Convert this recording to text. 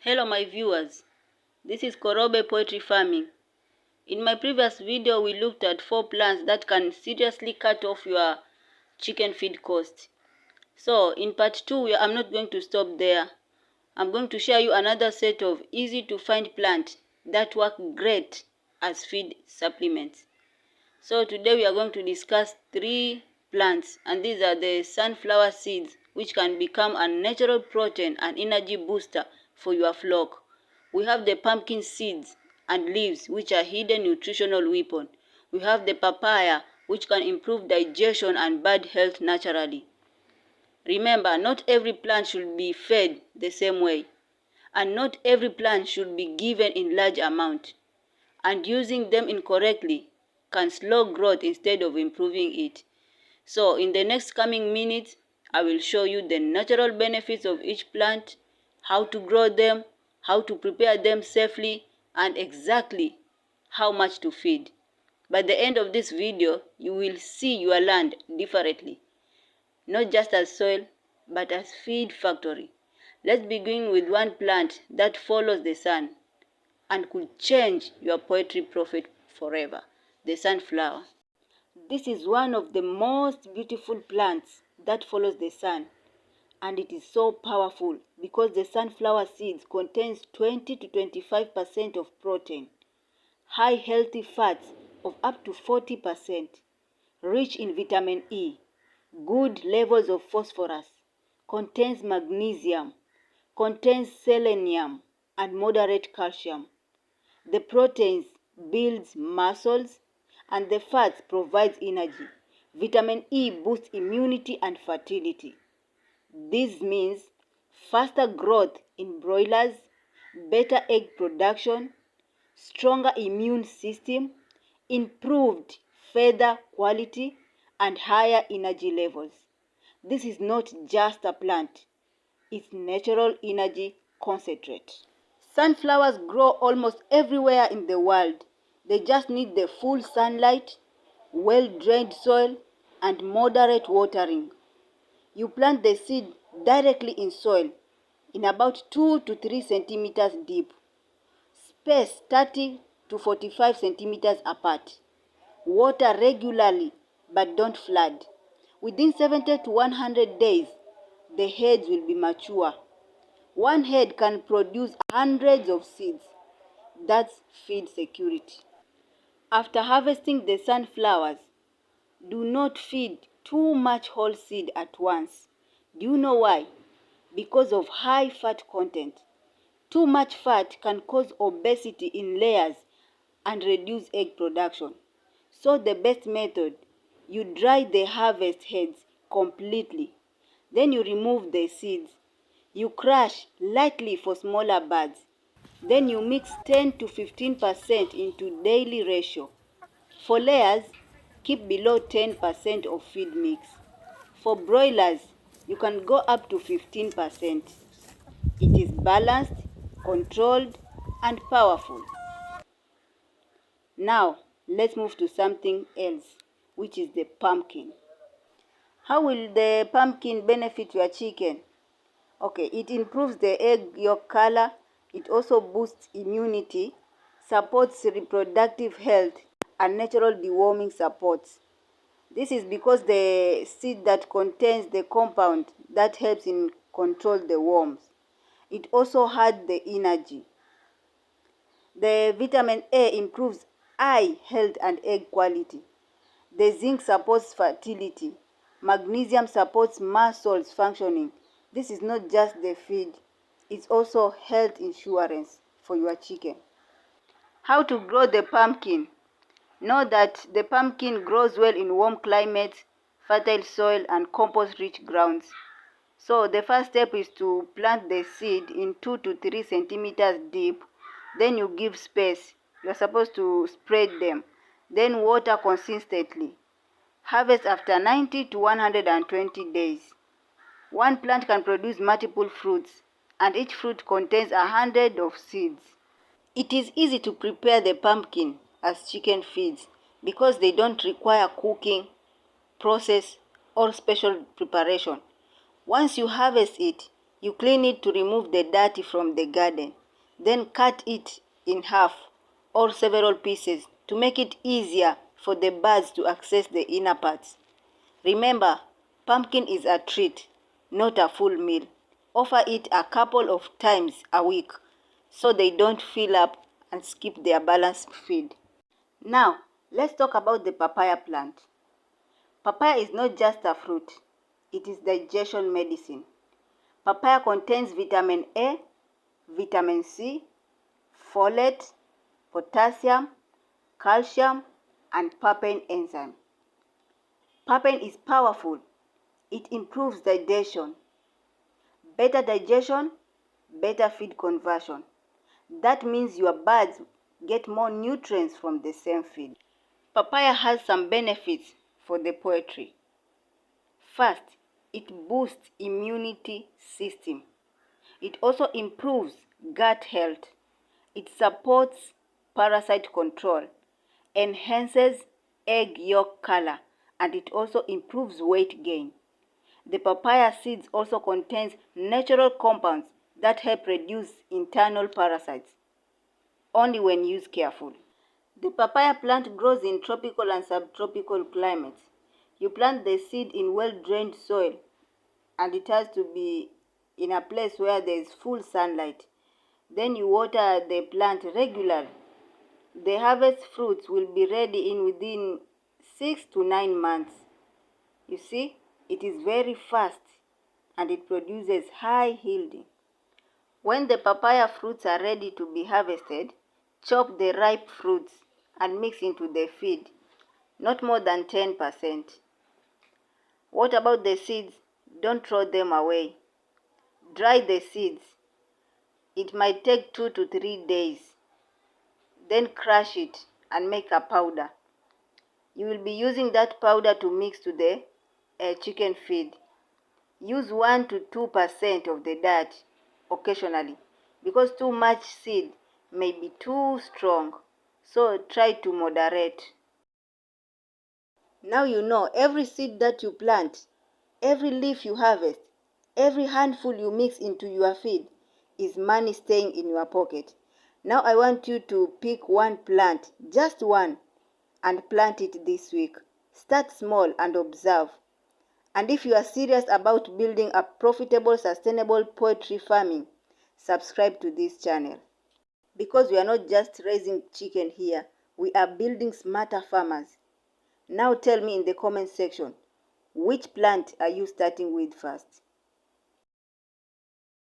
Hello my viewers, this is Korobe Poultry Farming. In my previous video we looked at 4 plants that can seriously cut off your chicken feed cost. So in part 2 I'm not going to stop there. I'm going to share you another set of easy to find plants that work great as feed supplements. So today we are going to discuss 3 plants, and these are the sunflower seeds, which can become a natural protein and energy booster for your flock. We have the pumpkin seeds and leaves, which are hidden nutritional weapon. We have the papaya, which can improve digestion and bird health naturally. Remember, not every plant should be fed the same way, and not every plant should be given in large amount, and using them incorrectly can slow growth instead of improving it. So in the next coming minutes, I will show you the natural benefits of each plant, how to grow them, how to prepare them safely, and exactly how much to feed. By the end of this video, you will see your land differently, not just as soil, but as feed factory. Let's begin with one plant that follows the sun and could change your poultry profit forever, the sunflower. This is one of the most beautiful plants that follows the sun, and it is so powerful because the sunflower seeds contains 20 to 25% of protein, high healthy fats of up to 40%, rich in vitamin E, good levels of phosphorus, contains magnesium, contains selenium, and moderate calcium. The proteins builds muscles, and the fats provides energy. Vitamin E boosts immunity and fertility. This means faster growth in broilers, better egg production, stronger immune system, improved feather quality, and higher energy levels. This is not just a plant, it's natural energy concentrate. Sunflowers grow almost everywhere in the world. They just need the full sunlight, well-drained soil, and moderate watering. You plant the seed directly in soil in about 2 to 3 centimeters deep. Space 30 to 45 centimeters apart. Water regularly, but don't flood. Within 70 to 100 days, the heads will be mature. One head can produce hundreds of seeds. That's feed security. After harvesting the sunflowers, do not feed too much whole seed at once. Do you know why? Because of high fat content. Too much fat can cause obesity in layers and reduce egg production. So the best method, you dry the harvest heads completely. Then you remove the seeds. You crush lightly for smaller birds. Then you mix 10 to 15% into daily ratio. For layers, keep below 10% of feed mix. For broilers, you can go up to 15%. It is balanced, controlled, and powerful. Now, let's move to something else, which is the pumpkin. How will the pumpkin benefit your chicken? Okay, it improves the egg yolk color. It also boosts immunity, supports reproductive health, and natural deworming supports. This is because the seed that contains the compound that helps in control the worms. It also had the energy. The vitamin A improves eye health and egg quality. The zinc supports fertility. Magnesium supports muscles functioning. This is not just the feed, it's also health insurance for your chicken. How to grow the pumpkin? Know that the pumpkin grows well in warm climates, fertile soil, and compost-rich grounds. So the first step is to plant the seed in 2 to 3 centimeters deep. Then you give space. You're supposed to spread them. Then water consistently. Harvest after 90 to 120 days. One plant can produce multiple fruits, and each fruit contains 100 of seeds. It is easy to prepare the pumpkin as chicken feeds because they don't require cooking, process, or special preparation. Once you harvest it, You clean it to remove the dirt from the garden. Then cut it in half or several pieces to make it easier for the birds to access the inner parts. Remember, pumpkin is a treat, not a full meal. Offer it a couple of times a week so they don't fill up and skip their balanced feed. Now, let's talk about the papaya plant. Papaya is not just a fruit, it is digestion medicine. Papaya contains vitamin A, vitamin C, folate, potassium, calcium, and papain enzyme. Papain is powerful. It improves digestion. Better digestion, better feed conversion. That means your birds get more nutrients from the same feed. Papaya has some benefits for the poultry. First, it boosts immunity system. It also improves gut health. It supports parasite control, enhances egg yolk color, and it also improves weight gain. The papaya seeds also contains natural compounds that help reduce internal parasites, only when used carefully. The papaya plant grows in tropical and subtropical climates. You plant the seed in well-drained soil, and it has to be in a place where there is full sunlight. Then you water the plant regularly. The harvest fruits will be ready in within 6 to 9 months. You see, it is very fast and it produces high yielding. When the papaya fruits are ready to be harvested, chop the ripe fruits and mix into the feed, not more than 10%. What about the seeds? Don't throw them away. Dry the seeds. It might take 2 to 3 days. Then crush it and make a powder. You will be using that powder to mix to the chicken feed. Use 1 to 2% of the dirt occasionally because too much seed may be too strong. So try to moderate. Now you know every seed that you plant, every leaf you harvest, every handful you mix into your feed is money staying in your pocket. Now I want you to pick one plant, just one, and plant it this week. Start small and observe. And if you are serious about building a profitable, sustainable poultry farming, subscribe to this channel. Because we are not just raising chicken here, we are building smarter farmers. Now tell me in the comment section, which plant are you starting with first?